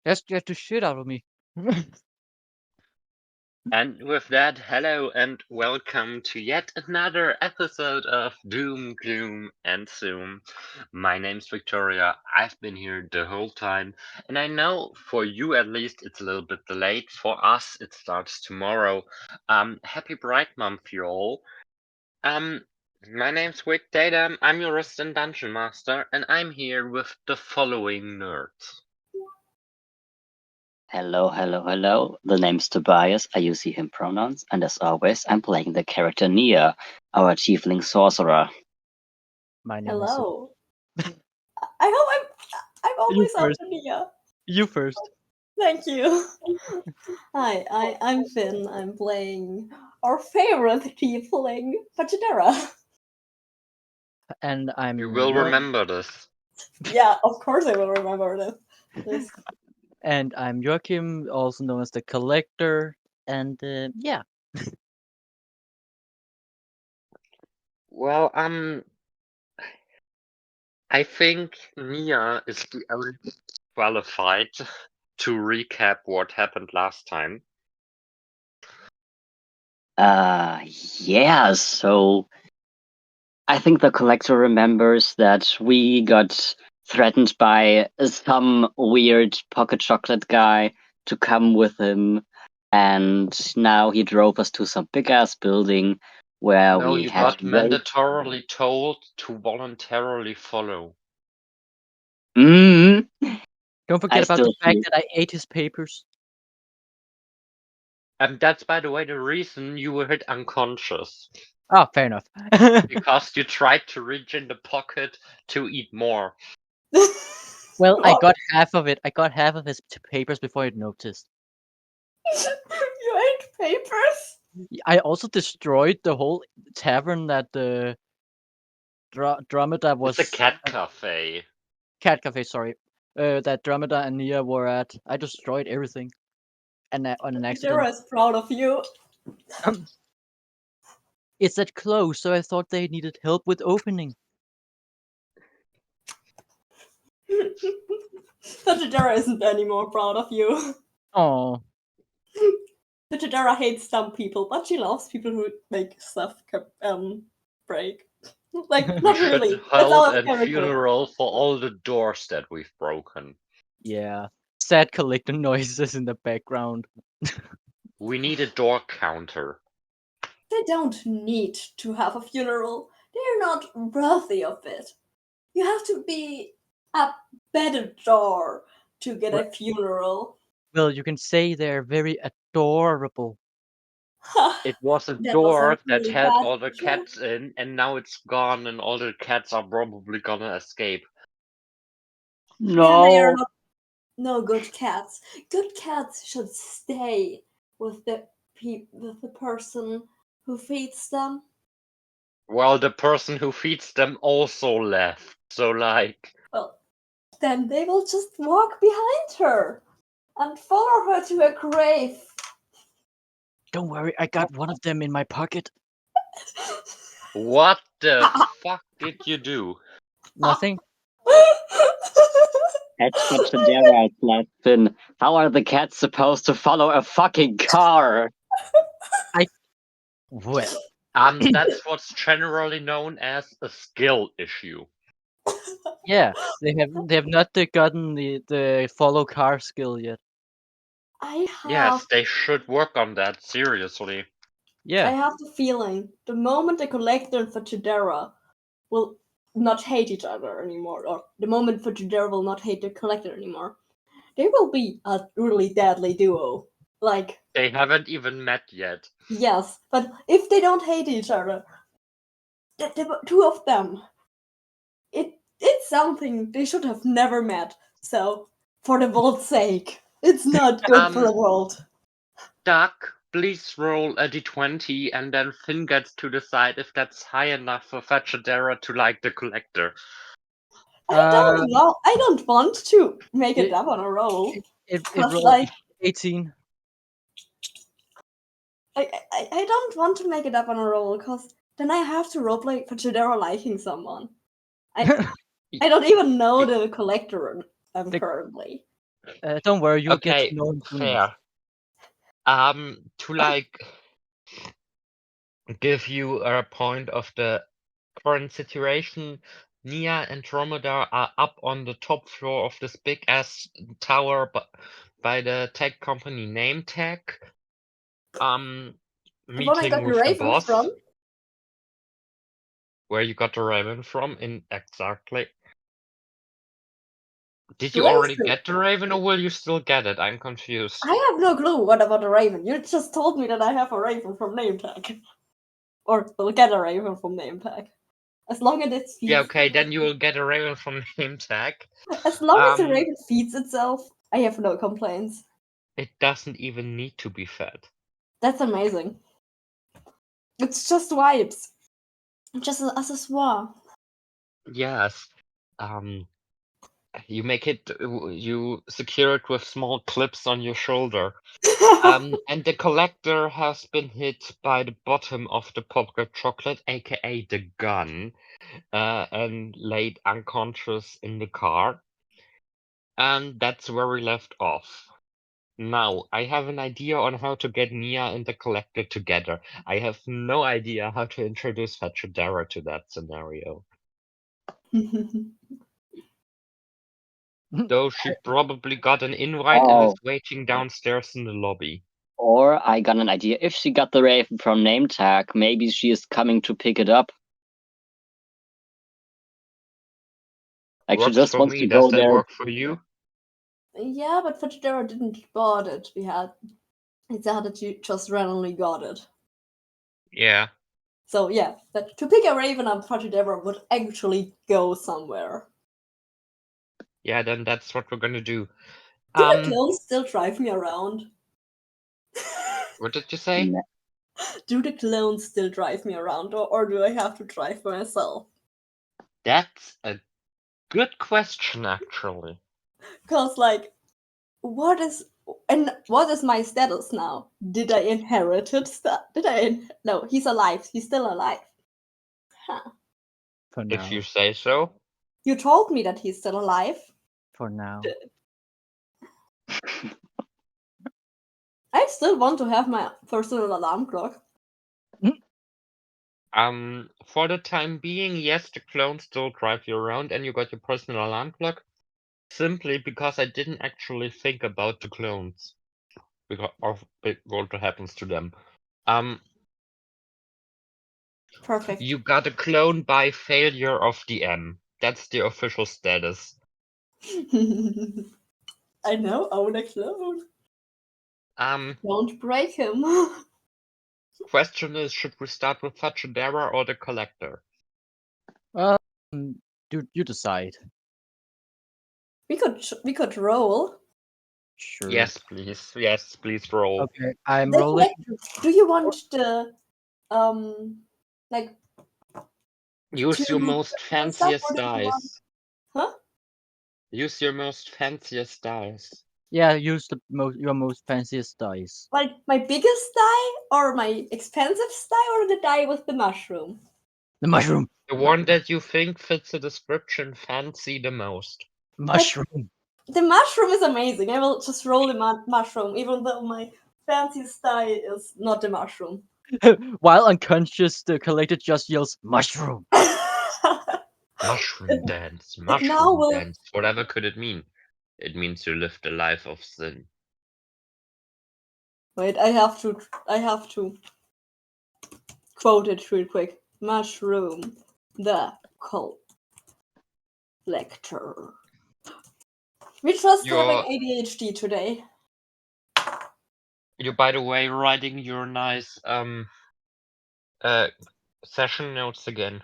That scared the shit out of me. And with that, hello and welcome to yet another episode of Doom, Gloom, and Zoom. My name's Victoria. I've been here the whole time, and I know for you at least it's a little bit delayed. For us, it starts tomorrow. Happy Bright Month, you all. Um, my name's Vic Data. I'm your resident dungeon master, and I'm here with the following nerds. Hello. The name's Tobias. I use he, him pronouns. And as always, I'm playing the character Nia, our tiefling sorcerer. My name Hello. I hope I'm always You first. after Nia. You first. Thank you. Hi, I'm Finn. I'm playing our favorite tiefling, Pachidera. And I'm. You will remember this. Yeah, of course I will remember this. And I'm Joachim, also known as the Collector. And yeah. Well, I think Nia is the only qualified to recap what happened last time. Yeah, so I think the collector remembers that we got threatened by some weird pocket chocolate guy to come with him, and now he drove us to some big-ass building where No, we you had got to wait. mandatorily told to voluntarily follow. Mm-hmm. Don't forget I about the still fact feel- that I ate his papers. And that's, by the way, the reason you were hit unconscious. Oh, fair enough. Because you tried to reach in the pocket to eat more. Well, I got half of it. I got half of his papers before I noticed. You ate papers? I also destroyed the whole tavern that the Dromeda was. It's a cat cafe. Cat cafe, sorry. That Dromeda and Nia were at. I destroyed everything. And on an accident. Pachidera is proud of you. It's that close, so I thought they needed help with opening. Pachidera isn't any more proud of you. Oh. Pachidera hates some people, but she loves people who make stuff break. Like, not We really. should That's hold our a character. funeral for all the doors that we've broken. Yeah. Sad collector noises in the background. We need a door counter. They don't need to have a funeral. They're not worthy of it. You have to be a better door to get a funeral. Well, you can say they're very adorable. It was a That was door a that really had bad all the picture. cats in, and now it's gone, and all the cats are probably gonna escape. And they are No. not no good cats. Good cats should stay with the person who feeds them. Well, the person who feeds them also left, so like... Well, then they will just walk behind her and follow her to her grave. Don't worry, I got one of them in my pocket. What the fuck did you do? Nothing. That's what Shadera last Finn. How are the cats supposed to follow a fucking car? Well. That's what's generally known as a skill issue. Yeah, they have not gotten the follow car skill yet. Yes, they should work on that, seriously. I Yeah. have the feeling the moment the collector and Fajidera will not hate each other anymore, or the moment Fajidera will not hate the collector anymore, they will be a really deadly duo. Like, They haven't even met yet. yes, but if they don't hate each other, the two of them, it's something they should have never met. So, for the world's sake, it's not good for the world. Duck, please roll a d20, and then Finn gets to decide if that's high enough for Fetchadera to like the collector. I don't know. I don't want to make it up on a roll. It Cause rolled like 18. I don't want to make it up on a roll because then I have to roleplay for Chidera liking someone. I don't even know the collector currently. Don't worry, you'll get Okay, to know him soon enough. fair. To like give you a point of the current situation, Nia and Andromeda are up on the top floor of this big ass tower by the tech company Name Tech. The one I Meeting got the with the raven boss. from. Where you got the raven from? Exactly. Did you Place already it. get the raven, or will you still get it? I'm confused. I have no clue what about the raven. You just told me that I have a raven from name tag. Or will get a raven from name tag. As long as it feeds. Yeah, okay, then you will get a raven from Name Tag. As long as the raven feeds itself, I have no complaints. It doesn't even need to be fed. That's amazing. It's just vibes. Just an accessoire. Yes. You make it. You secure it with small clips on your shoulder. And the collector has been hit by the bottom of the pocket chocolate, aka the gun, and laid unconscious in the car. And that's where we left off. Now, I have an idea on how to get Nia and the collector together. I have no idea how to introduce Fetchadera to that scenario. Though she probably got an invite and is waiting downstairs in the lobby. Or I got an idea. If she got the raven from name tag, maybe she is coming to pick it up. Like she Works just for wants me. to Does go that there. work for you? Yeah, but Fajidera didn't bought it. It said that you just randomly got it. Yeah. So yeah, but to pick a raven up, Fajidera would actually go somewhere. Yeah, then that's what we're gonna do. Do the clones still drive me around? What did you say? Do the clones still drive me around, or do I have to drive myself? That's a good question, actually. Cause like, what is my status now? Did I inherit it? No, he's alive. He's still alive. Huh. For If now. you say so. You told me that he's still alive. For now. I still want to have my personal alarm clock. For the time being, yes, the clones still drive you around and you got your personal alarm clock. Simply because I didn't actually think about the clones. Because of what happens to them. Perfect. You got a clone by failure of DM. That's the official status. I know, own a clone. Don't break him. Question is, should we start with Fachadera or the Collector? You decide. We could roll. Sure. Yes, please. Yes, please roll. Okay, I'm rolling. Do you want the like? Use your most fanciest dice. Huh? Use your most fanciest dice. Yeah, use your most fanciest dice. Like my biggest die, or my expensive die, or the die with the mushroom? The mushroom. The one that you think fits the description fancy the most. Mushroom. The mushroom is amazing. I will just roll the mushroom, even though my fanciest die is not the mushroom. While unconscious, the collector just yells, "Mushroom!" Mushroom dance, now mushroom we'll- dance. Whatever could it mean? It means to live the life of sin. Wait, I have to quote it real quick. Mushroom, the collector. We're just having ADHD today. You're, by the way, writing your nice session notes again.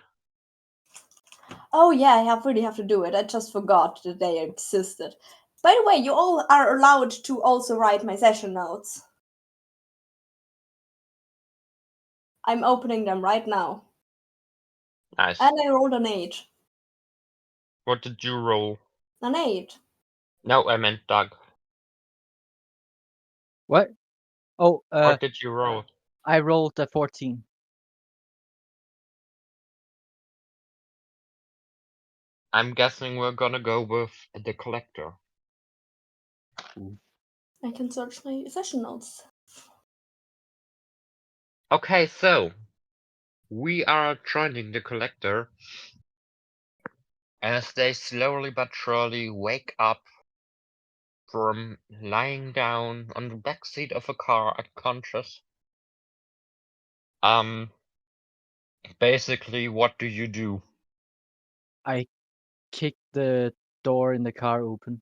Oh yeah, I really have to do it. I just forgot that they existed. By the way, you all are allowed to also write my session notes. I'm opening them right now. Nice. And I rolled an 8. What did you roll? An 8. No, I meant Doug. What? Oh, what did you roll? I rolled a 14. I'm guessing we're gonna go with the collector. I can search my session notes. Okay, so we are joining the collector as they slowly but surely wake up from lying down on the back seat of a car unconscious. Basically, what do you do? I kick the door in the car open.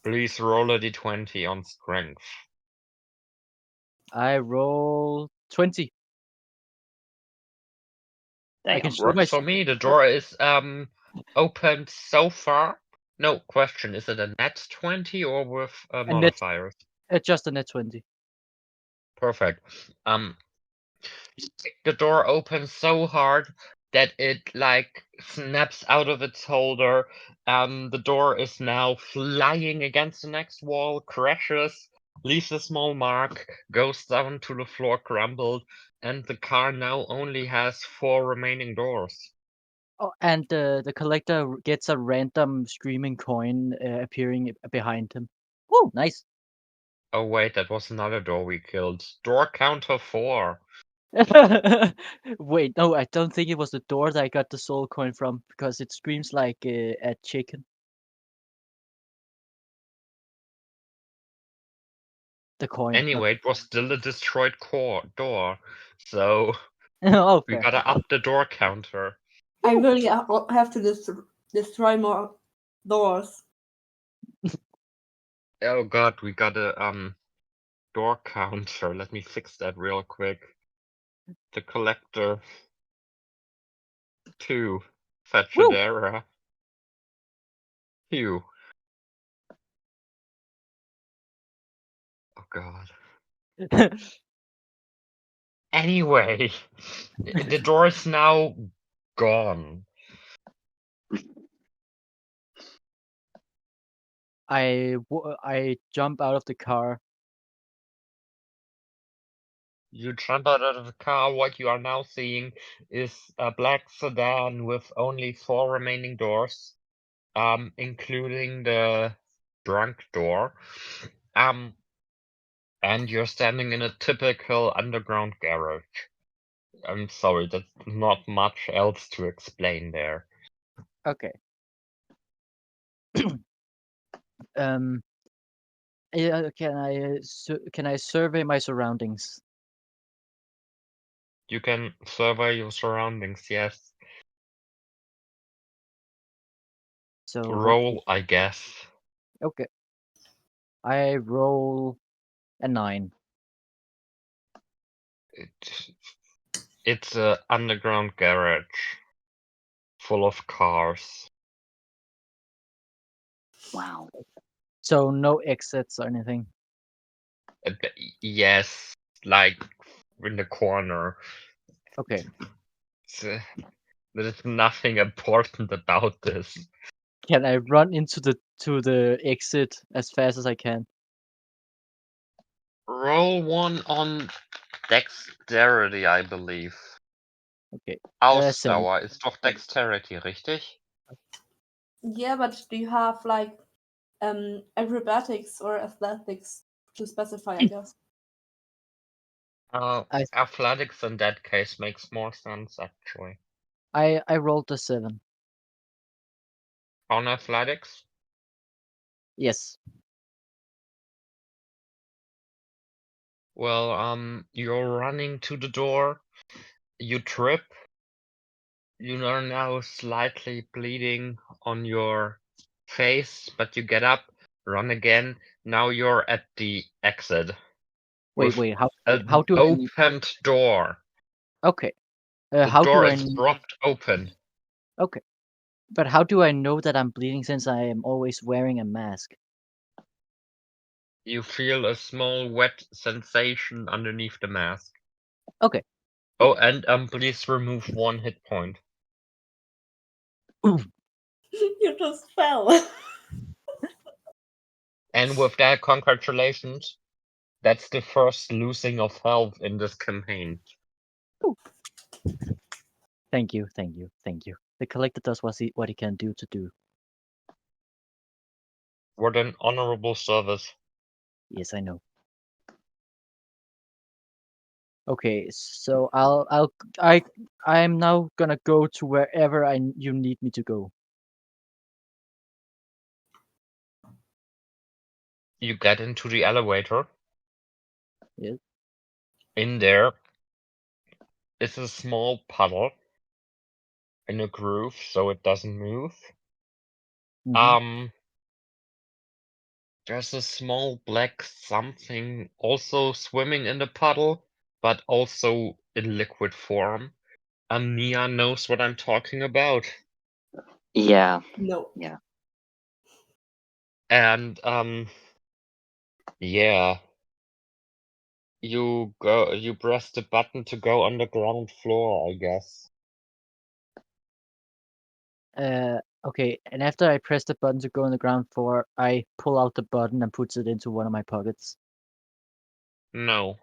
Please roll a d20 on strength. I roll 20. I can Damn. shoot Works for myself. me. The door is opened so far. No question. Is it a net 20 or with A net, modifiers? just a net 20. Perfect. You kick the door open so hard that it like snaps out of its holder. The door is now flying against the next wall, crashes, leaves a small mark, goes down to the floor crumbled, and the car now only has 4 remaining doors. Oh, and the collector gets a random screaming coin appearing behind him. Oh, nice. Oh wait, that was another door we killed. Door counter 4. Wait, no, I don't think it was the door that I got the soul coin from because it screams like a chicken. The coin. Anyway, it was still a destroyed door, so Oh, we fair. gotta up the door counter. I really have to destroy more doors. Oh god, we got a door counter. Let me fix that real quick. The collector 2. Fetchadera. Phew. Oh god. Anyway, the door is now gone. I jump out of the car. You jump out of the car. What you are now seeing is a black sedan with only 4 remaining doors, including the trunk door. And you're standing in a typical underground garage. I'm sorry, that's not much else to explain there. Okay. Um. Yeah, can I survey my surroundings? You can survey your surroundings, yes. So Roll, I guess. okay. I roll a 9. It's a underground garage full of cars. Wow. So no exits or anything. Yes, like in the corner. Okay. There's nothing important about this. Can I run into the exit as fast as I can? Roll 1 on Dexterity, I believe. Okay. 7. Ausdauer ist doch Dexterity, richtig? Yeah, but do you have like acrobatics or athletics to specify, I guess? Athletics in that case makes more sense, actually. I rolled a 7. On athletics? Yes. Well, you're running to the door, you trip, you are now slightly bleeding on your face, but you get up, run again, now you're at the exit. Wait. With How an do I? opened door. Okay. The How door do I? is dropped open. Okay. But how do I know that I'm bleeding since I am always wearing a mask? You feel a small wet sensation underneath the mask. Okay. Oh, and please remove 1 hit point. You just fell. And with that, congratulations. That's the first losing of health in this campaign. Thank you. The collector does what he can do to do. What an honorable service. Yes, I know. Okay, so I'm now gonna go to wherever you need me to go. You get into the elevator. Yes. In there is a small puddle in a groove so it doesn't move. Mhm. There's a small black something also swimming in the puddle, but also in liquid form. Mia knows what I'm talking about. Yeah. No. Yeah. And yeah. You press the button to go on the ground floor, I guess. Okay, and after I press the button to go on the ground floor, I pull out the button and puts it into one of my pockets. No.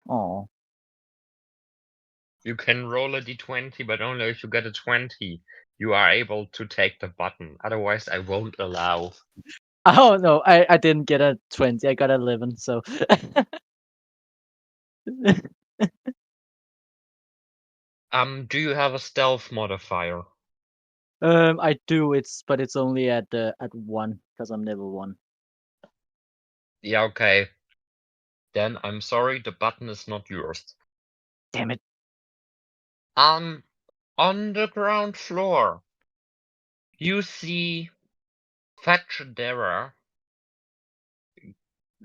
Oh. You can roll a d20, but only if you get a 20. You are able to take the button. Otherwise, I won't allow. Oh no, I didn't get a 20. I got 11. So. Do you have a stealth modifier? I do. But it's only at 1 because I'm level 1. Yeah, okay. Then I'm sorry, the button is not yours. Damn it. On the ground floor, you see Fetchadera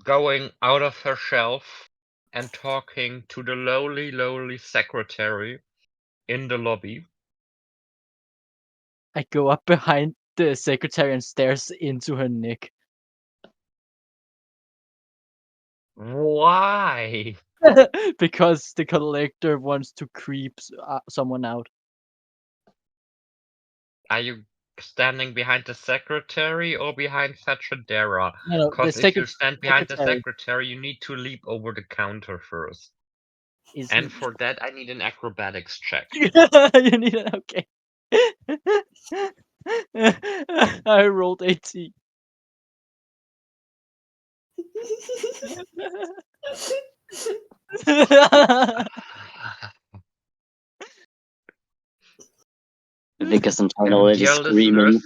going out of her shelf and talking to the lowly secretary in the lobby. I go up behind the secretary and stares into her neck. Why? Because the collector wants to creep someone out. Are you standing behind the secretary or behind Fetchadera? No, the Because if you stand behind the secretary secretary, you need to leap over the counter first. is. And for that, I need an acrobatics check. You need it. Okay. I rolled 18. Vickers internal And is dear listeners, screaming.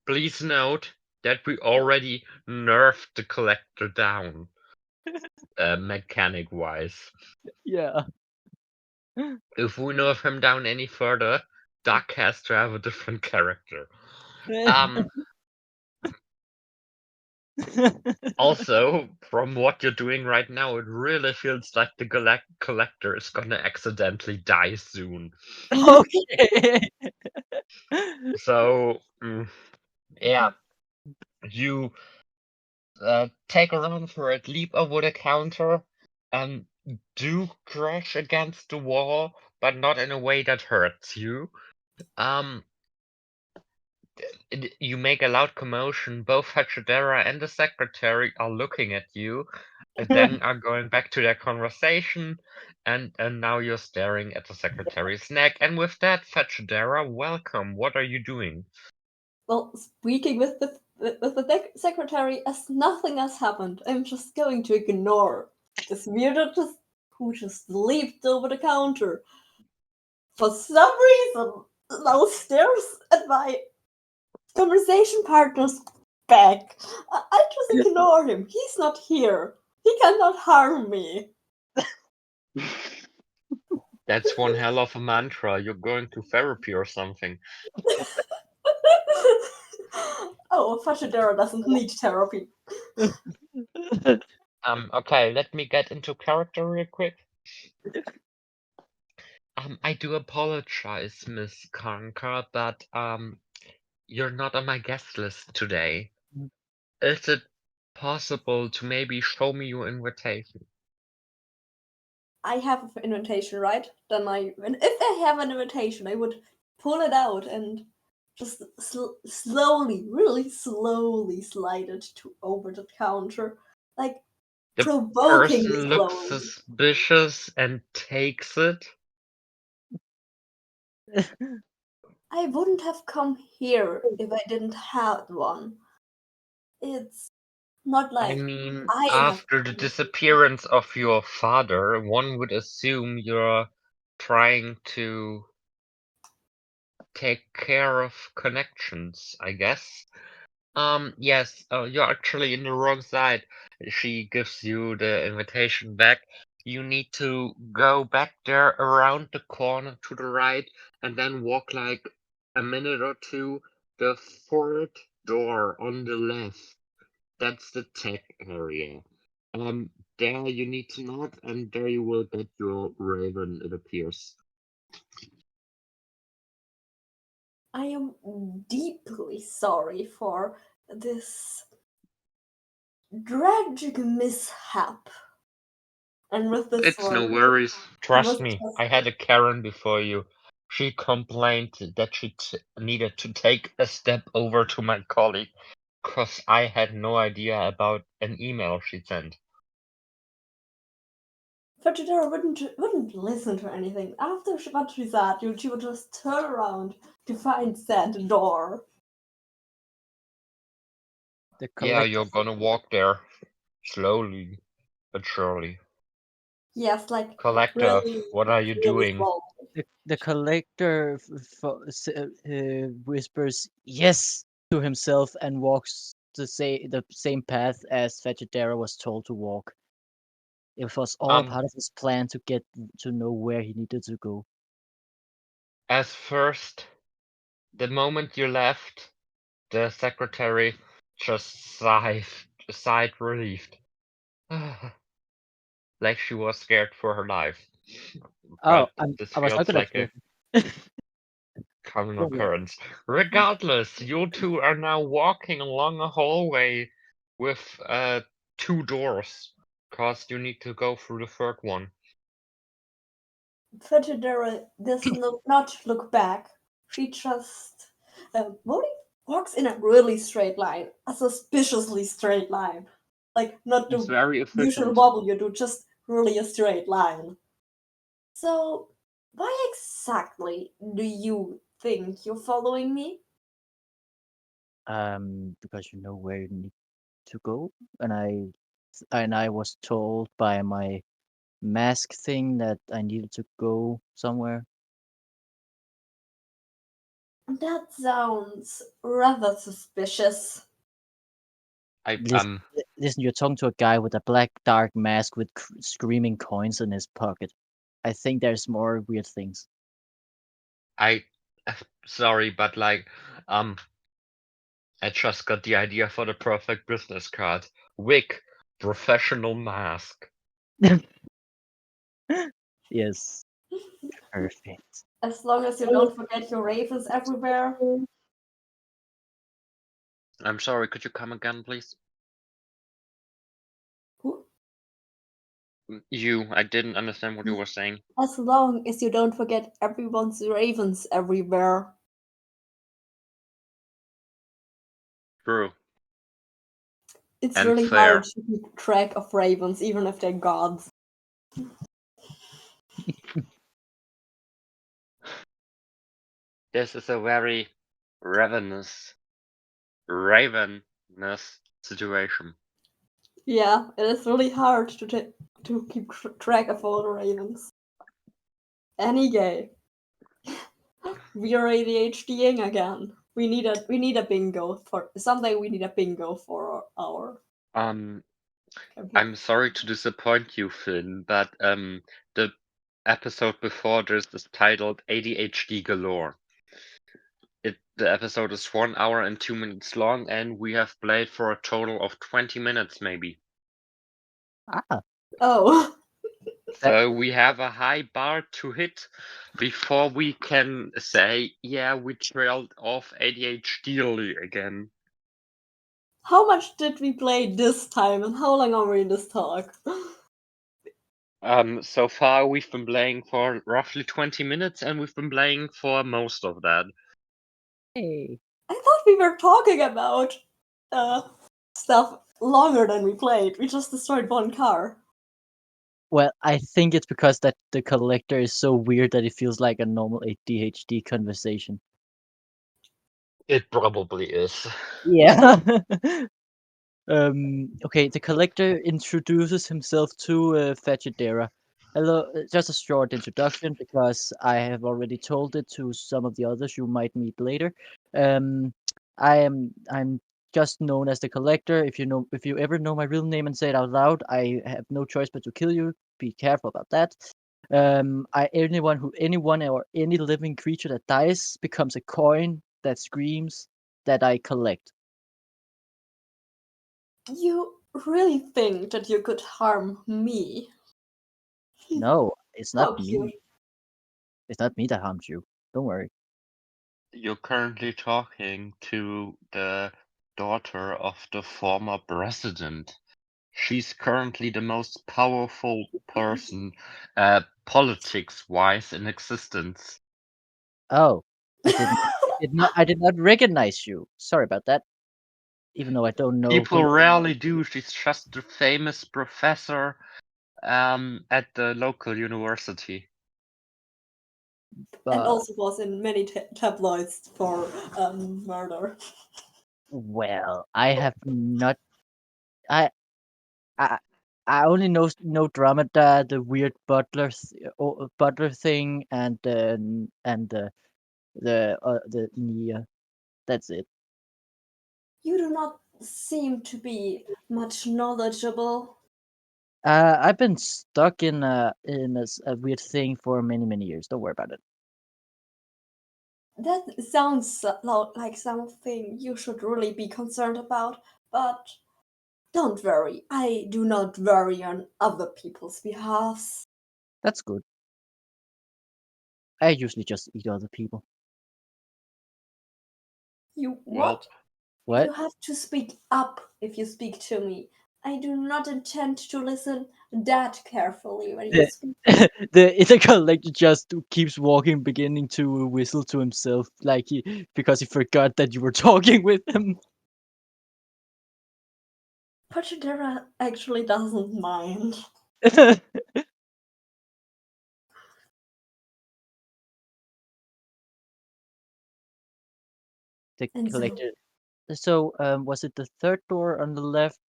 please note that we already nerfed the collector down, mechanic-wise. Yeah. If we nerf him down any further, Duck has to have a different character. Also, from what you're doing right now, it really feels like the collector is gonna accidentally die soon. Okay. So, yeah, you take a run for it, leap over the counter, and do crash against the wall, but not in a way that hurts you. You make a loud commotion. Both Hachidera and the secretary are looking at you, and then are going back to their conversation, and now you're staring at the secretary's neck. And with that, Hachidera, welcome. What are you doing? Well, speaking with the secretary as nothing has happened, I'm just going to ignore this weirdo who just leaped over the counter. For some reason, now stares at my conversation partner's back. I just ignore him. He's not here. He cannot harm me. That's one hell of a mantra. You're going to therapy or something. Oh, Fashidera doesn't need therapy. Okay, let me get into character real quick. I do apologize, Miss Kanka, but you're not on my guest list today. Is it possible to maybe show me your invitation? I have an invitation, right? Then and if I have an invitation, I would pull it out and just slowly, really slowly slide it over the counter, like The provokingly person looks slowly. suspicious and takes it. I wouldn't have come here if I didn't have one. It's not I like mean, I have. after the disappearance of your father, one would assume you're trying to take care of connections, I guess. Yes, you're actually in the wrong side. She gives you the invitation back. You need to go back there around the corner to the right and then walk like a minute or two. The fourth door on the left. That's the tech area. Um, there you need to knock and there you will get your raven, it appears. I am deeply sorry for this tragic mishap. And with this It's no one, worries. I Trust was me, just I had a Karen before you. She complained that she needed to take a step over to my colleague because I had no idea about an email she sent. Vegetaria wouldn't listen to anything. After what she said, she would just turn around to find said door. The Yeah, collector, you're gonna walk there slowly but surely. Yes, like Collector, really, what are you really doing? slow. the collector whispers yes to himself and walks the same path as Vegetara was told to walk. It was all Um, part of his plan to get to know where he needed to go. as first, the moment you left, the secretary just sighed relieved. Like she was scared for her life. Oh, But this I was not feels gonna like kill a him. common Don't worry. occurrence. Regardless, you two are now walking along a hallway with two doors, cause you need to go through the third one. Vegetaria does not look back. She just Molly walks in a really straight line, a suspiciously straight line. Like not It's the very usual efficient. wobble you do, just really a straight line. So, why exactly do you think you're following me? Because you know where you need to go, and I was told by my mask thing that I needed to go somewhere. That sounds rather suspicious. I Listen, listen, you're talking to a guy with a black dark mask with screaming coins in his pocket. I think there's more weird things. I sorry, but like I just got the idea for the perfect business card. Wig, professional mask. Yes, perfect. As long as you don't forget your ravens everywhere. I'm sorry, could you come again, please? Who- I didn't understand what you were saying. As long as you don't forget everyone's ravens everywhere. True. It's And really hard fair. to keep track of ravens, even if they're gods. This is a very ravenous ravenous situation. Yeah, it is really hard to keep track of all the ravens. Any gay. We are ADHDing again. We need a bingo for someday. We need a bingo for our Um, campaign. I'm sorry to disappoint you, Finn, but the episode before this is titled ADHD Galore. The episode is 1 hour and 2 minutes long, and we have played for a total of 20 minutes, maybe. Ah, Oh, So we have a high bar to hit before we can say, yeah, we trailed off ADHD again. how much did we play this time, and how long are we in this talk? So far we've been playing for roughly 20 minutes, and we've been playing for most of that. hey. I thought we were talking about uh stuff longer than we played. We just destroyed one car. Well, I think it's because that the collector is so weird that it feels like a normal ADHD conversation. It probably is. Yeah. Okay, the collector introduces himself to Fajidera. Hello, just a short introduction because I have already told it to some of the others you might meet later. Um, I'm just known as the collector. If you ever know my real name and say it out loud, I have no choice but to kill you. Be careful about that. Anyone or any living creature that dies becomes a coin that screams that I collect. You really think that you could harm me? No, it's not How me. cute. It's not me that harms you. Don't worry. You're currently talking to the daughter of the former president. She's currently the most powerful person, politics-wise, in existence. Oh, I did not recognize you. Sorry about that. Even though I don't know who People you rarely do. She's just the famous professor at the local university. And are. also was in many tabloids for murder. Well, I have not. I I I only know Dromedar, the weird butler thing, and the Nia. That's it. You do not seem to be much knowledgeable. I've been stuck in a weird thing for many years. Don't worry about it. That sounds like something you should really be concerned about, but don't worry. I do not worry on other people's behalves. That's good. I usually just eat other people. You Well, what? What? You have to speak up if you speak to me. I do not intend to listen that carefully when you The speak. the collector just keeps walking, beginning to whistle to himself, like because he forgot that you were talking with him. Pachidera actually doesn't mind. The And so, collector. So, was it the third door on the left?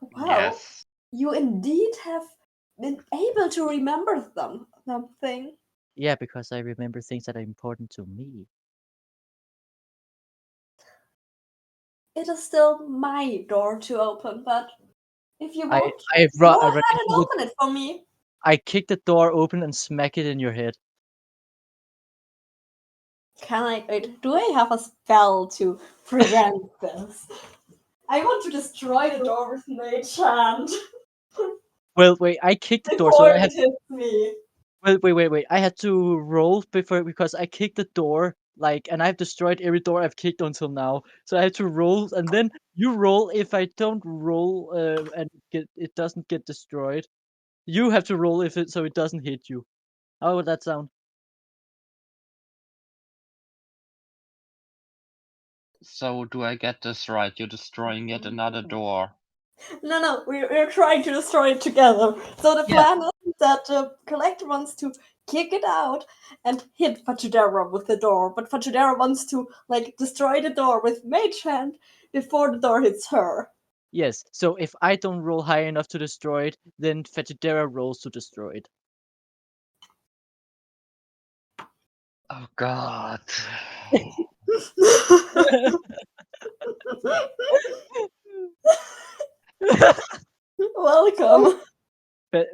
wow, yes. you indeed have been able to remember something. Yeah, because I remember things that are important to me. It is still my door to open, but if you I want, I go run ahead and into the. open it for me. I kick the door open and smack it in your head. Can I? Wait, do I have a spell to prevent this? I want to destroy the door with mage hand Well, wait. I kicked the door, so before I it have. hits me. Wait. I had to roll before because I kicked the door, like, and I've destroyed every door I've kicked until now. So I had to roll, and then you roll. If I don't roll, and it doesn't get destroyed, you have to roll if it so it doesn't hit you. How would that sound? So do I get this right? You're destroying yet another door. No, we're trying to destroy it together. So the Yeah. plan is that the collector wants to kick it out and hit Fachidera with the door, but Fachidera wants to like destroy the door with mage hand before the door hits her. Yes. So if I don't roll high enough to destroy it, then Fetidera rolls to destroy it. Oh God. Welcome.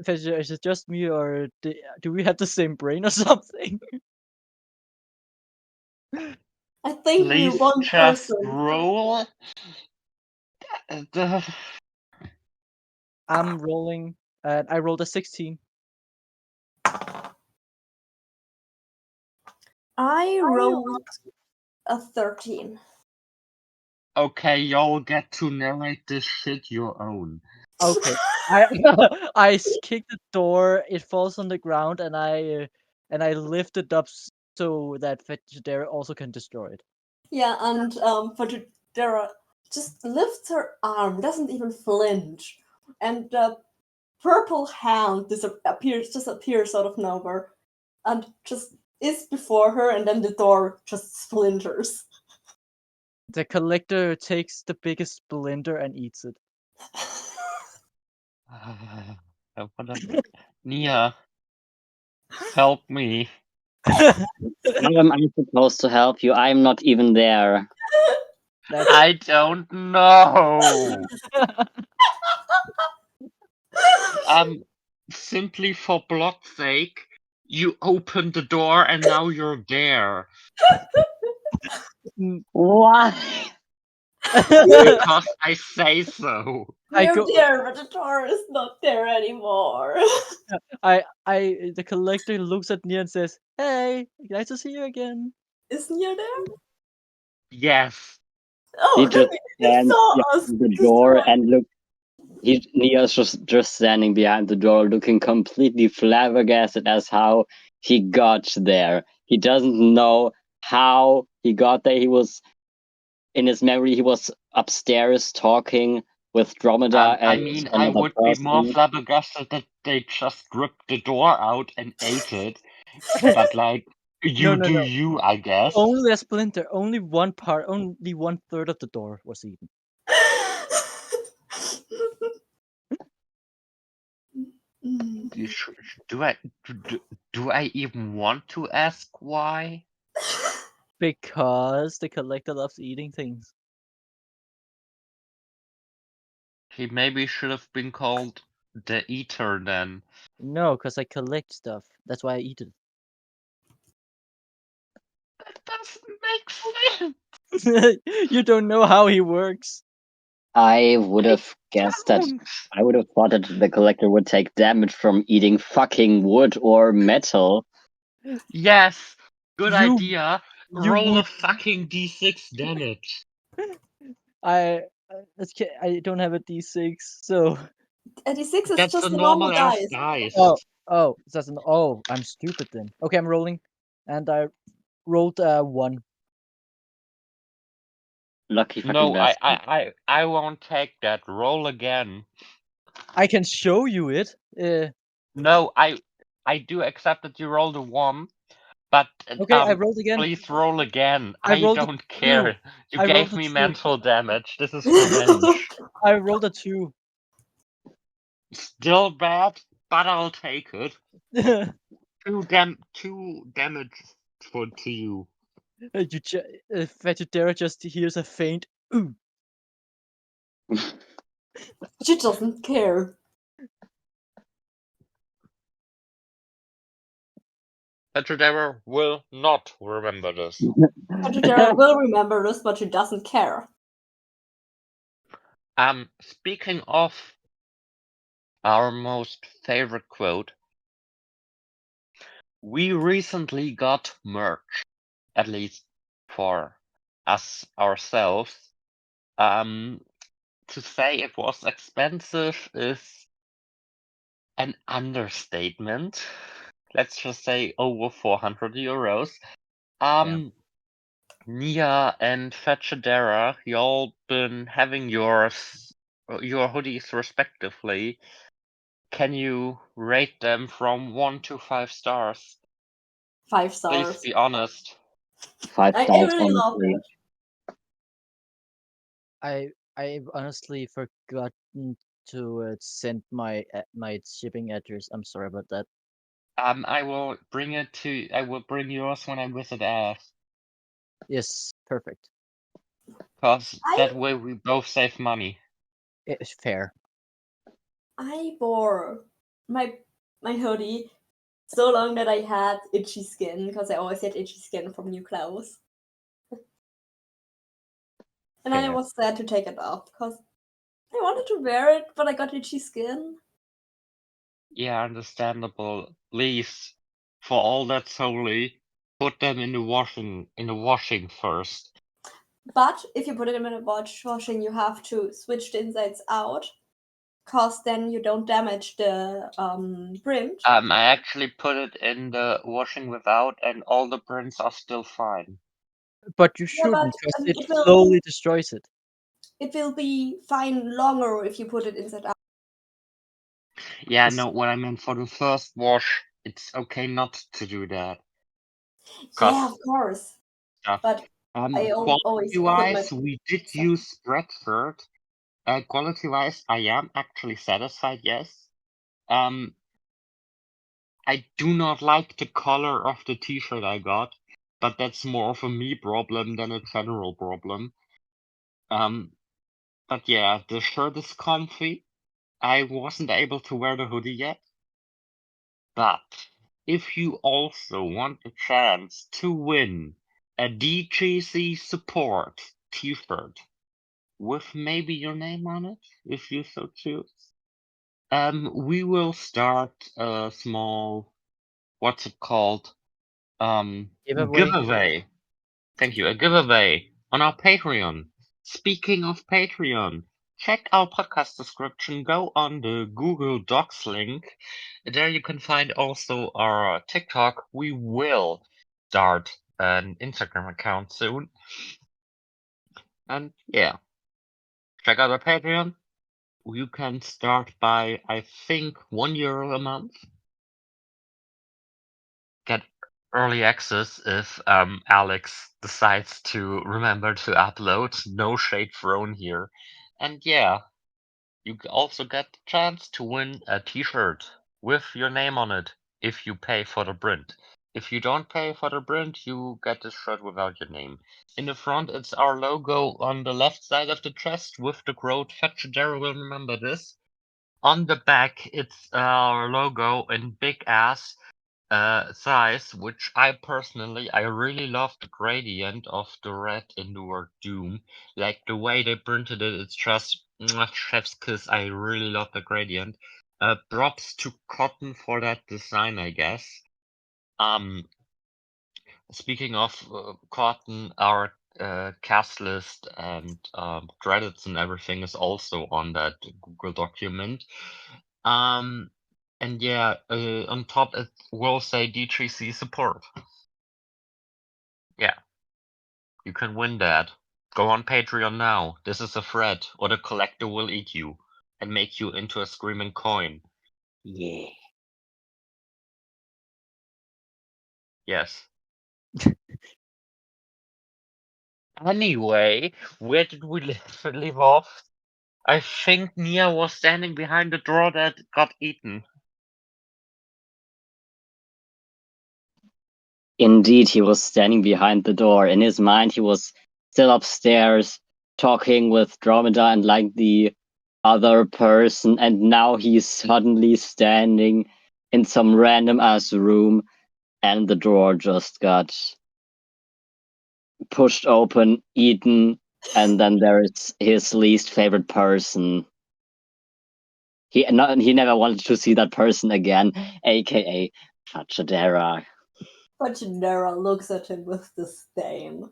Fetidera, is it just me, or do we have the same brain or something? I think we're Please one just person. roll. Uh, I'm rolling. I rolled a 16. I rolled a 13. Okay, y'all get to narrate this shit your own. Okay. I kick the door. It falls on the ground, and I lift it up so that Fetidera also can destroy it. Yeah, and Fajidera just lifts her arm, doesn't even flinch, and the purple hand disappears out of nowhere, and just is before her, and then the door just splinters. The collector takes the biggest splinter and eats it. Nia, help me. How am I supposed to help you? I'm not even there. That's I don't know. Simply for blood's sake, you opened the door and now you're there. Why? Because I say so. We're there, but the door is not there anymore. The collector looks at Nia and says, "Hey, nice to see you again." Is Nia there? Yes. Oh, He just he stands saw us. behind the He's door trying- and look. Nia's just standing behind the door, looking completely flabbergasted as how he got there. He doesn't know how he got there. He was in his memory. He was upstairs talking with Dromeda I and mean, I another would be more person. flabbergasted that they just ripped the door out and ate it. But like, you No. do you, I guess. Only a splinter. Only one part. Only 1/3 of the door was eaten. Do I even want to ask why? Because the collector loves eating things. He maybe should have been called the Eater then. No, because I collect stuff. That's why I eat it. That doesn't make sense. You don't know how he works. I would have guessed that. Don't. I would have thought that the collector would take damage from eating fucking wood or metal. Yes, good You- idea. you Roll a would- fucking d6 damage. I don't have a d6, so. A D6 is That's just a a normal normal ass dice. dice. I'm stupid then. Okay, I'm rolling, and I rolled 1. Lucky fucking No, bastard. I won't take that. Roll again. I can show you it. No, I do accept that you rolled a 1, but Okay, I rolled again. please roll again. I I rolled a don't care. You I rolled gave a me 2. mental damage. This is revenge. I rolled a 2. Still bad, but I'll take it. 2 damage to you. Vegetarian just hears a faint ooh. She doesn't care. Petrodera will not remember this. Petrodera will remember this, but she doesn't care. Speaking of our most favorite quote, we recently got merch, at least for us ourselves. To say it was expensive is an understatement. Let's just say over 400 euros. Nia and Fetchadera, y'all been having your hoodies respectively. Can you rate them from 1 to 5 stars? 5 Please stars. be honest. 5 I stars, really love honestly. I've honestly forgotten to send my shipping address. I'm sorry about that. I will bring yours when I visit Earth. Yes, perfect. Cause that way we both save money. It's fair. I wore my hoodie so long that I had itchy skin, because I always had itchy skin from new clothes. And I Fair. was sad to take it off, because I wanted to wear it, but I got itchy skin. Yeah, understandable. Please, for all that's holy, put them in the washing first. But if you put it in a washing, you have to switch the insides out, because then you don't damage the print. I actually put it in the washing without, and all the prints are still fine. But you Yeah, shouldn't, but, because it it will- slowly destroys it. It will be fine longer if you put it inside out. Yeah, no, what I meant for the first wash, it's okay not to do that. Yeah, of course. Stuff But always put my. Quality-wise, we did use Bradford. Quality-wise, I am actually satisfied, yes. I do not like the color of the t-shirt I got, but that's more of a me problem than a general problem. But yeah, the shirt is comfy. I wasn't able to wear the hoodie yet. But if you also want a chance to win a DGC support t-shirt with maybe your name on it, if you so choose, we will start a small, what's it called? Giveaway. Giveaway. Thank you. A giveaway on our Patreon. Speaking of Patreon, check our podcast description. Go on the Google Docs link. There you can find also our TikTok. We will start an Instagram account soon. And yeah, check out our Patreon. You can start by, I think, €1 a month. Get early access if Alex decides to remember to upload. No shade thrown here. And yeah, you also get the chance to win a t-shirt with your name on it if you pay for the print. If you don't pay for the print, you get this shirt without your name. In the front, it's our logo on the left side of the chest with the quote, Fetchadera will remember this. On the back, it's our logo in big ass size, which I personally, I really love the gradient of the red in the word Doom. Like the way they printed it, it's just chef's kiss. I really love the gradient. Props to Cotton for that design, I guess. Speaking of Cotton, our cast list and credits and everything is also on that Google document. And yeah, on top it will say D3C support. Yeah, you can win that. Go on Patreon now. This is a threat, or the collector will eat you and make you into a screaming coin. Yeah. Yes. Anyway, where did we leave off? I think Nia was standing behind the door that got eaten. Indeed, he was standing behind the door. In his mind, he was still upstairs talking with Dromeda and like the other person, and now he's suddenly standing in some random ass room, and the door just got pushed open, eaten, and then there's his least favorite person. He never wanted to see that person again, aka Fachadera. Fetchadera looks at him with disdain.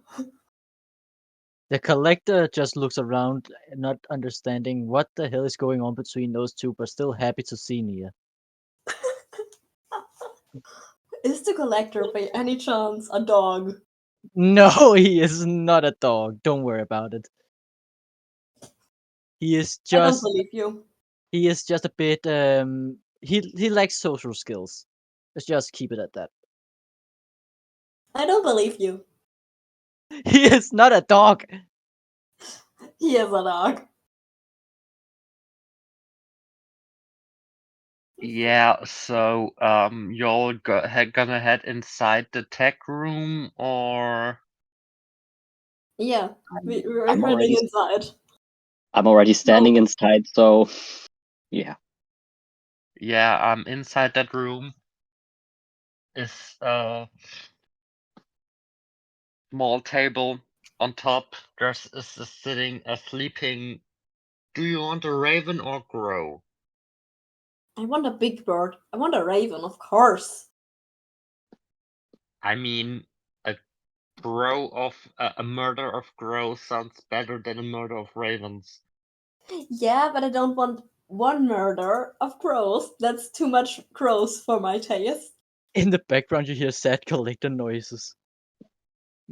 The collector just looks around, not understanding what the hell is going on between those two, but still happy to see Nia. Is the collector by any chance a dog? No, he is not a dog. Don't worry about it. He is I don't just believe you. he is just a bit he lacks social skills. Let's just keep it at that. I don't believe you. He is not a dog. He is a dog. Yeah, so y'all gonna head inside the tech room or Yeah, we're I'm heading already inside. I'm already standing inside, so yeah. yeah, inside that room is a small table. On top there's sitting a sleeping. Do you want a raven or crow? I want a big bird. I want a raven, of course. I mean, a crow of a murder of crows sounds better than a murder of ravens. Yeah, but I don't want one murder of crows. That's too much crows for my taste. In the background, you hear sad collector noises.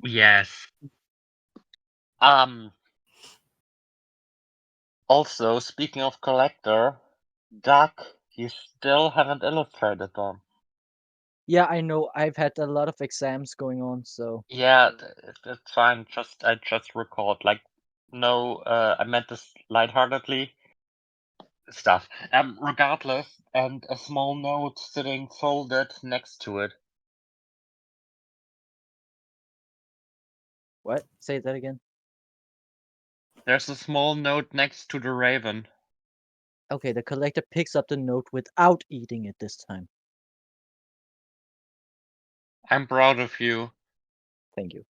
Yes. Also, speaking of collector, Duck, you still haven't illustrated them. Yeah, I know. I've had a lot of exams going on, so Yeah, that's fine. I just recalled. Like, no, I meant this lightheartedly stuff. Regardless, and a small note sitting folded next to it. what? Say that again. There's a small note next to the raven. Okay, the collector picks up the note without eating it this time. I'm proud of you. Thank you.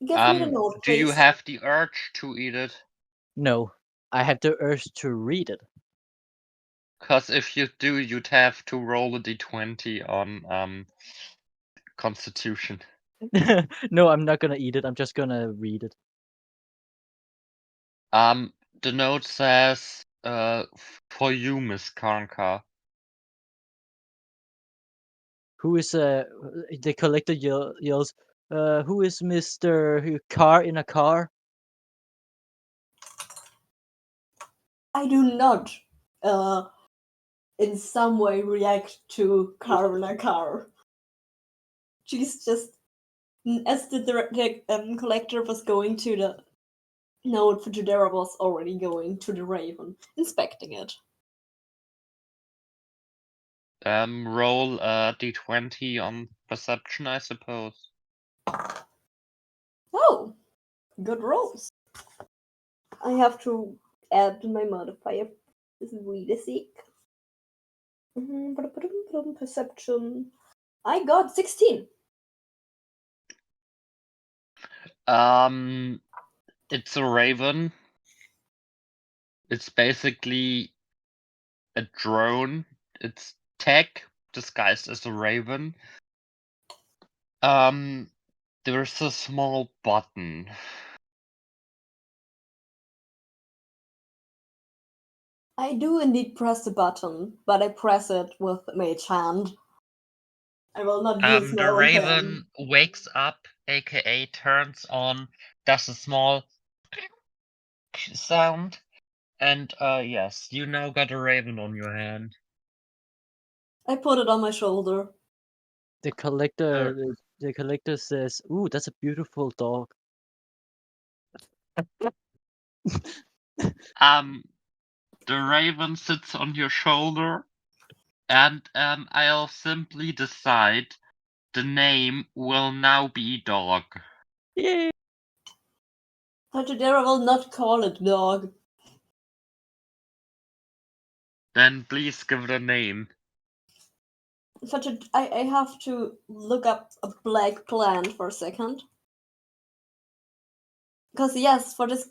Give me the note, Do you please. have the urge to eat it? No, I have the urge to read it. Cause if you do, you'd have to roll a d20 on Constitution. No, I'm not gonna eat it. I'm just gonna read it. The note says, for you, Miss Karnka. Who is the collector yells, who is Mr. Car in a car? I do not, in some way, react to car in a car. She's just, as the collector was going to the note, Fujidera was already going to the Raven, inspecting it. Roll a d20 on perception, I suppose. Oh, good rolls. I have to add my modifier. This is really sick. Perception. I got 16. It's a raven. It's basically a drone. It's tech disguised as a raven. There's a small button. I do indeed press the button, but I press it with mage hand. I will not use my The own pen. raven wakes up, aka turns on, does a small sound, and yes, you now got a raven on your hand. I put it on my shoulder. The collector says, "Ooh, that's a beautiful dog." The raven sits on your shoulder, and I'll simply decide the name will now be dog. Yay! Fujidera will not call it dog. Then please give it a name. I have to look up a black plant for a second. Because yes, for this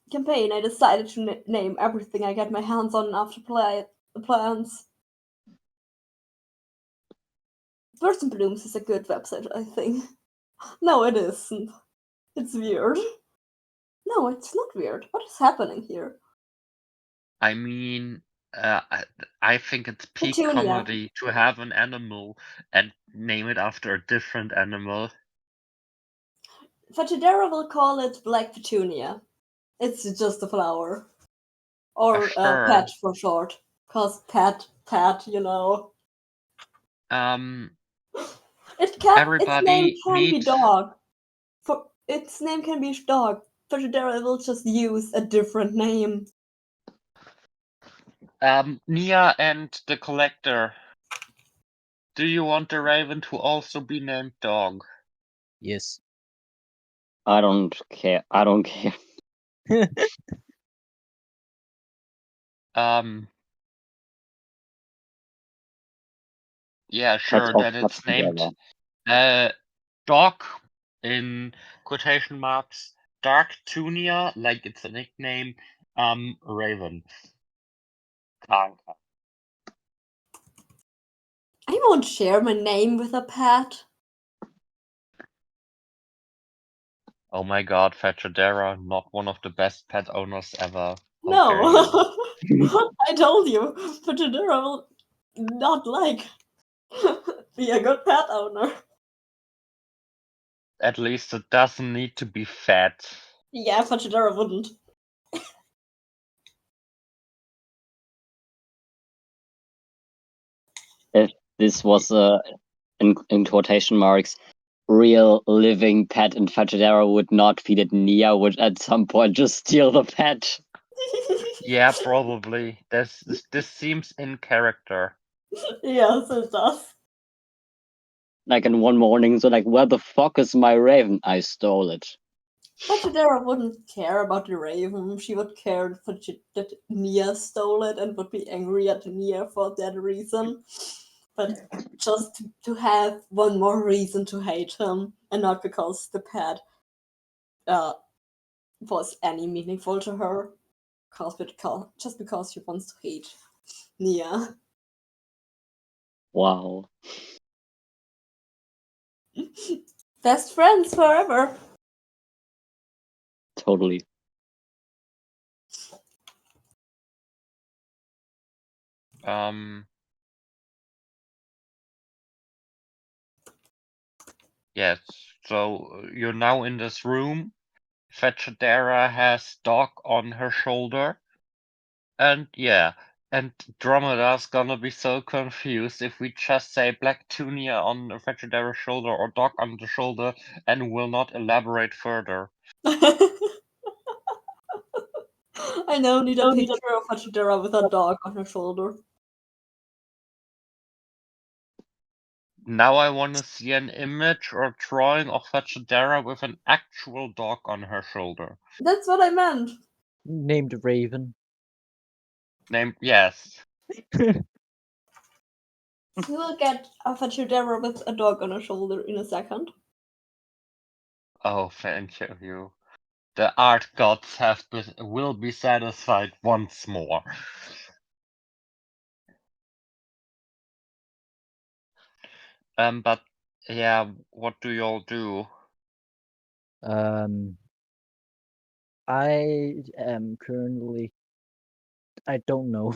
campaign, I decided to name everything I get my hands on after plants. Birds and Blooms is a good website, I think. No, it isn't. It's weird. No, it's not weird. What is happening here? I mean, I think it's peak Petunia. comedy to have an animal and name it after a different animal. Fujidera will call it Black Petunia. It's just a flower. Or Sure. pet for short. Cause pet, you know. Its name can be dog. Its name can be dog. Fujidera will just use a different name. Nia and the collector. Do you want the raven to also be named dog? Yes. I don't care. I don't care. Yeah, sure. That it's named dog in quotation marks. Dark Tunia, like it's a nickname. Raven. Karnka. I won't share my name with a pet. Oh my god, Fetchadera, not one of the best pet owners ever. No, I told you, Fujidera will not be a good pet owner. At least it doesn't need to be fat. Yeah, Fujidera wouldn't. this was in quotation marks, real living pet, and Fajadera would not feed it. Nia would at some point just steal the pet. Yeah, probably. This seems in character. Yes, it does. Like in one morning, so like, where the fuck is my raven? I stole it. But Fajadera wouldn't care about the raven. She would care that Nia stole it and would be angry at Nia for that reason. But just to have one more reason to hate him, and not because the pet was any meaningful to her, just because she wants to hate Nia. Wow. Best friends forever. Totally. Yes. So you're now in this room. Fetchadera has Doc on her shoulder. And yeah. And Dromeda's gonna be so confused if we just say Black Tunia on Fetchadera's shoulder or Doc on the shoulder and will not elaborate further. I now need a picture of Fajadera with a dog on her shoulder. Now I want to see an image or drawing of Fetchadera with an actual dog on her shoulder. That's what I meant. Named Raven. Named, yes. You will get a Fajadera with a dog on her shoulder in a second. Oh, thank you. The art gods will be satisfied once more. But yeah, what do y'all do? I am currently. I don't know.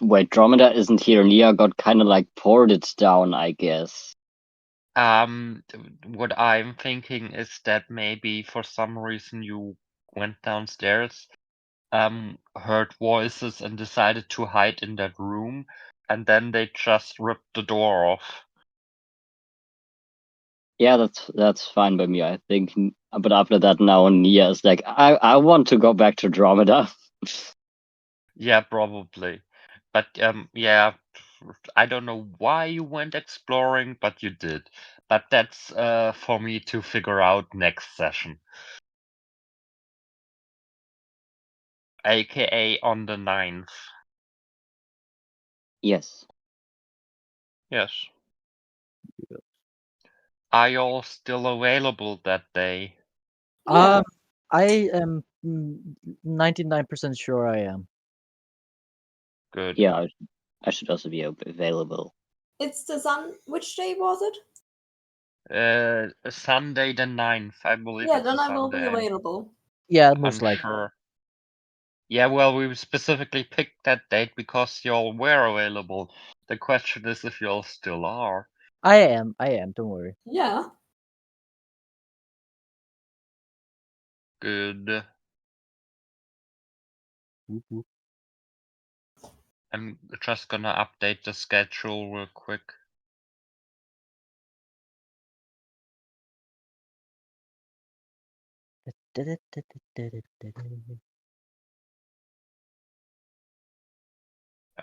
Wait, Dromeda isn't here. Nia got kind of like poured it down, I guess. What I'm thinking is that maybe for some reason you went downstairs, heard voices and decided to hide in that room, and then they just ripped the door off. Yeah, that's fine by me, I think. But after that, now Nia is like, I want to go back to Dromeda. Yeah, probably. But yeah, I don't know why you went exploring, but you did. But that's for me to figure out next session. AKA on the 9th. Yes. Yes. Are you all still available that day? Yeah. I am 99% sure I am. Good. Yeah, I should also be available. It's the sun. Which day was it? Sunday the 9th, I believe Yeah, it's then a I will be Sunday. available. Yeah, most likely. Unsure. Yeah, well, we specifically picked that date because y'all were available. The question is if y'all still are. I am. Don't worry. Yeah. Good. Whoop, whoop. I'm just gonna update the schedule real quick.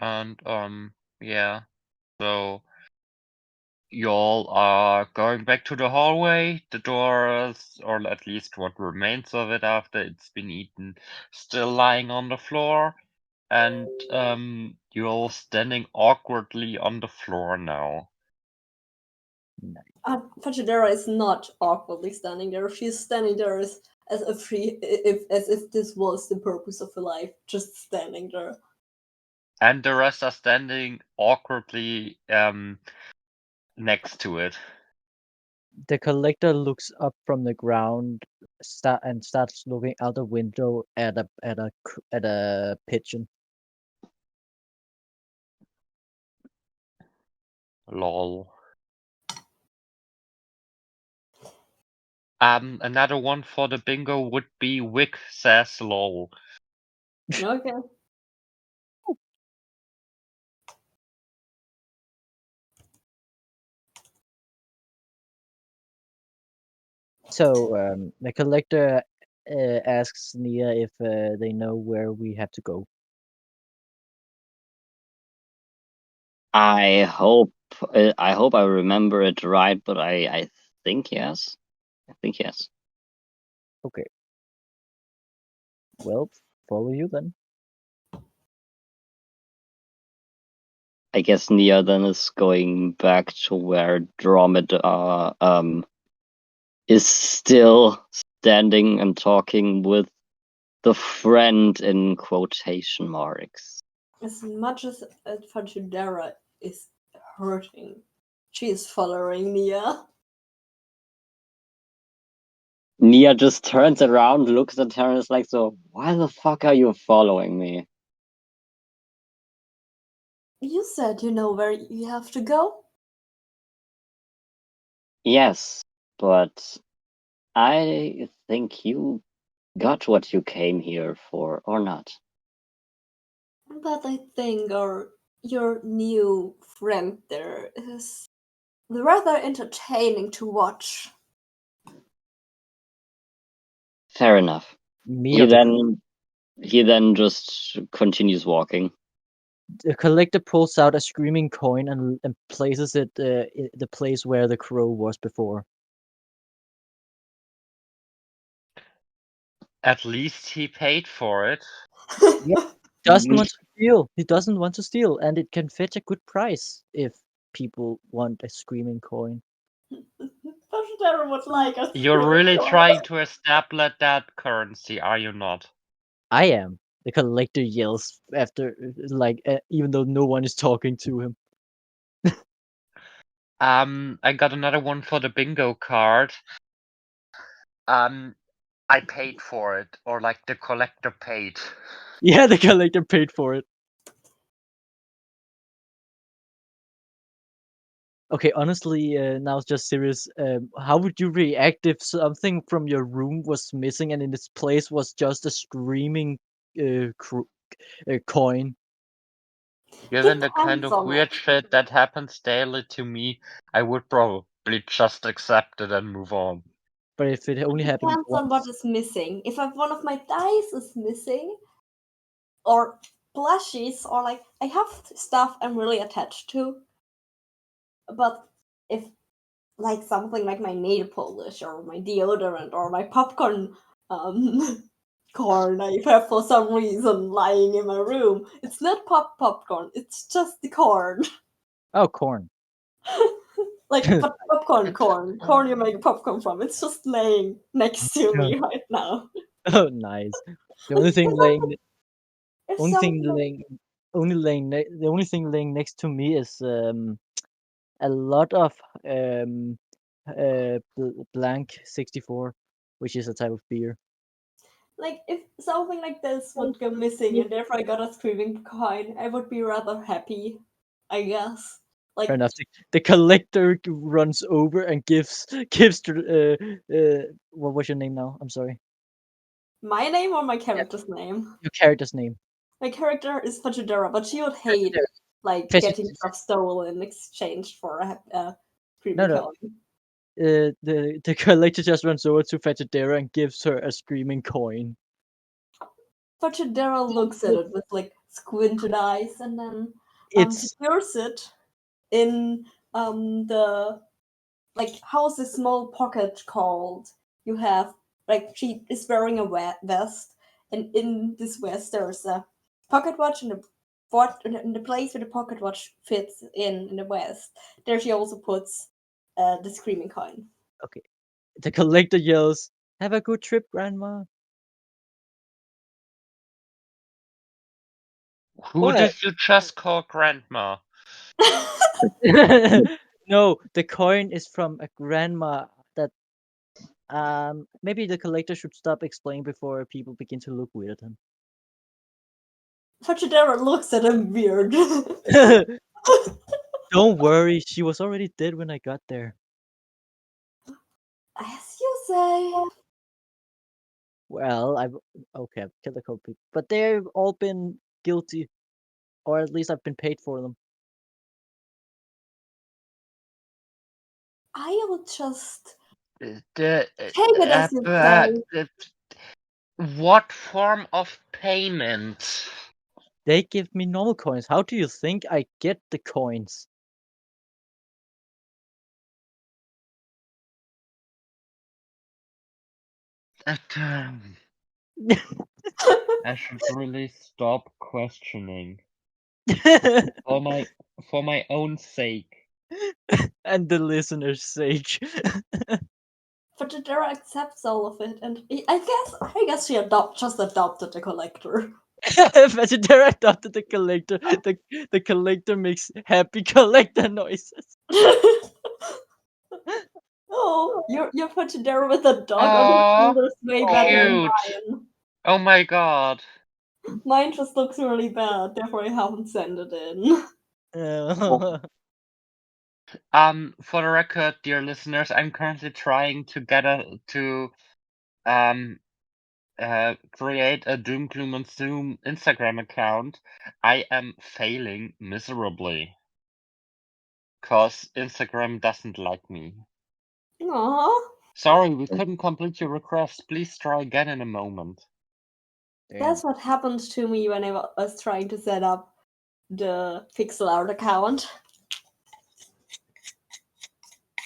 And yeah. So y'all are going back to the hallway. The doors, or at least what remains of it after it's been eaten, still lying on the floor. And you're all standing awkwardly on the floor now. Fajadera is not awkwardly standing there. She's standing there as if this was the purpose of her life, just standing there. And the rest are standing awkwardly next to it. The collector looks up from the ground, and starts looking out the window at a pigeon. Lol. Another one for the bingo would be Wick says lol. Okay. So the collector asks Nia if they know where we have to go. I hope I remember it right, but I think yes. I think yes. Okay. Well, follow you then. I guess Nia then is going back to where Dromedar is still standing and talking with the friend in quotation marks. As much as Fajidera is hurting, she is following Nia. Nia just turns around, looks at her, and is like, "So why the fuck are you following me?" You said you know where you have to go? Yes, but I think you got what you came here for, or not. But I think your new friend there is rather entertaining to watch. Fair enough. Me He or the then just continues walking. collector pulls out a screaming coin and places it in the place where the crow was before. At least he paid for it. Yeah. Doesn't want to steal. He doesn't want to steal, and it can fetch a good price if people want a screaming coin. Fajidera would like us to You're scream really coin. trying to establish that currency, are you not? I am. The collector yells after, even though no one is talking to him. I got another one for the bingo card. I paid for it, or like the collector paid. Yeah, the collector paid for it. Okay, honestly, now it's just serious. How would you react if something from your room was missing and in its place was just a screaming coin? Given the kind Depends of on weird it. shit that happens daily to me, I would probably just accept it and move on. But if it only happened Depends on what once, is missing. If one of my dice is missing, or plushies, or like I have stuff I'm really attached to, but if like something like my nail polish or my deodorant or my popcorn corn I have for some reason lying in my room, it's not popcorn, it's just the corn. oh, corn. Like but popcorn corn you make popcorn from, it's just laying next to Yeah. me right now. Oh, nice. The only thing laying, If only thing something laying, only laying, the only thing laying next to me is a lot of blank 64, which is a type of beer. like if something like this would go missing and therefore I got a screaming coin, I would be rather happy, I guess. Fair Like enough. The collector runs over and gives to what was your name now? I'm sorry. my name or my Yeah, character's name? your character's name. My character is Fajidera, but she would hate Fetch like Fetch getting stuff stolen in exchange for a No, screaming no. coin. The collector just runs over to Fetchadera and gives her a screaming coin. Fajidera looks at it with like squinted eyes and then It's secures it in the like how's this small pocket called? You have like she is wearing a vest, and in this vest there's a pocket watch and in the place where the pocket watch fits in the vest. There she also puts the screaming coin. okay. The collector yells, "Have a good trip, Grandma." Who What? did you just call grandma? No, the coin is from a grandma that maybe the collector should stop explaining before people begin to look weird at him. Fajidera looks at him weird. Don't worry, she was already dead when I got there. As you say. Well, I've killed a couple people, but they've all been guilty, or at least I've been paid for them. I will just The, Take it as you say. what form of payment? They give me normal coins. How do you think I get the coins? I should really stop questioning for my own sake. And the listener's sake. Fatidera accepts all of it, and I guess she just adopted the collector. Vegetarian adopted the collector. The collector makes happy collector noises. Oh, your Fatidera with a dog on his Oh, shoulder is way better than cute! mine. Oh my god. Mine just looks really bad, therefore I haven't sent it in. For the record, dear listeners, I'm currently trying to get create a Doom Gloom and Zoom Instagram account. I am failing miserably. Cause Instagram doesn't like me. Aww. Sorry, we couldn't complete your request. Please try again in a moment. That's what happened to me when I was trying to set up the pixel art account.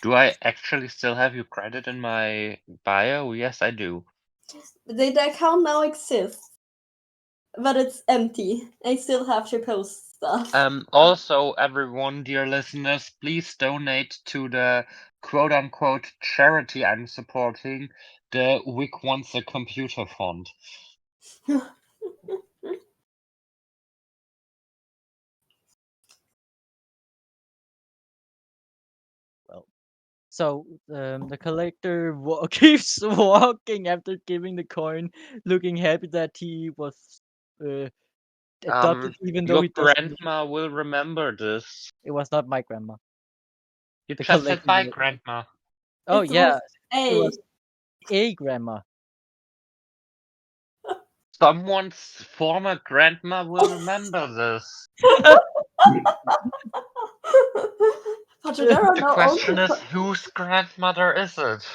Do I actually still have your credit in my bio? Yes, I do. The account now exists, but it's empty. I still have to post stuff. Also, everyone, dear listeners, please donate to the quote-unquote charity I'm supporting, the Wick Wants a Computer Fund. So the collector keeps walking after giving the coin, looking happy that he was adopted, even though Your he doesn't. grandma will remember this. It was not my grandma. You The just said collector. my grandma. Oh It yeah, was it was a grandma. Someone's former grandma will remember this. Fatidera The now owns question is, whose grandmother is it?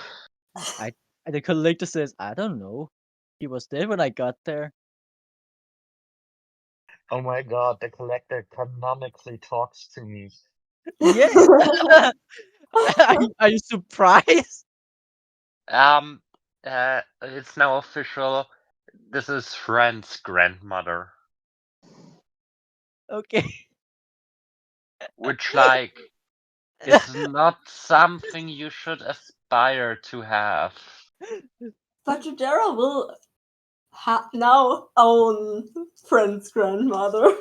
The collector says, I don't know. He was there when I got there. Oh my god, the collector canonically talks to me. Yeah. Are you surprised? It's now official. This is Friend's grandmother. Okay. Which, like, is not something you should aspire to have. Fatidera will now own Friend's grandmother.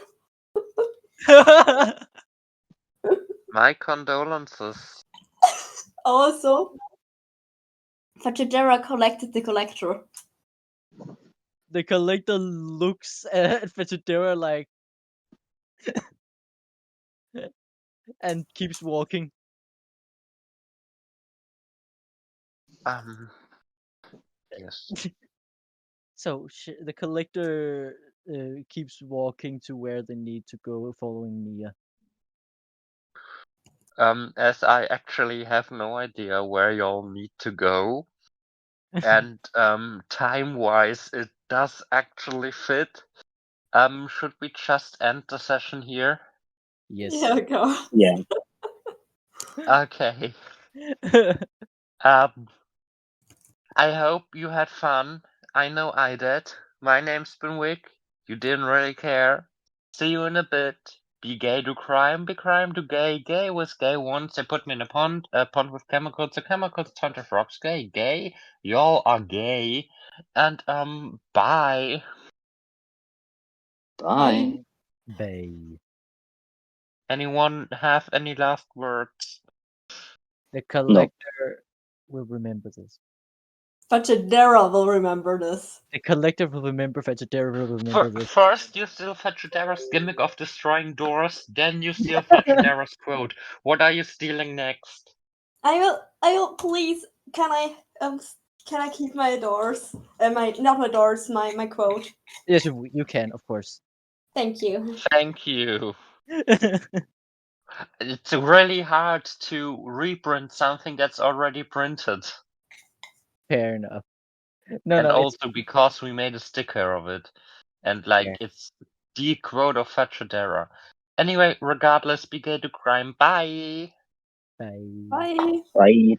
My condolences. Also, Fatidera collected the collector. The collector looks at Vegetarian like and keeps walking. Yes. So the collector keeps walking to where they need to go, following Mia. As I actually have no idea where y'all need to go. And time-wise, it does actually fit. Should we just end the session here? Yes. Yeah, go. Yeah. Okay. I hope you had fun. I know I did. My name's Benwick. You didn't really care. See you in a bit. Be gay to crime, be crime to gay. Gay was gay once. They put me in a pond with chemicals. The chemicals turned to frogs. Gay, gay. Y'all are gay. And bye. Bye. Bay. Anyone have any last words? The collector will remember this. Fatidera will remember this. The collector will remember. Vegetarian will remember this. First, you steal Fajidera's gimmick of destroying doors, then you steal Fajidera's quote. What are you stealing next? I will please can I keep my doors? Not my doors, my quote. Yes, you can, of course. Thank you. Thank you. It's really hard to reprint something that's already printed. Fair enough. No, and no, it's also because we made a sticker of it, and fair. it's the quote of Fachadera. Anyway, regardless, be gay to crime. Bye. Bye. Bye. Bye.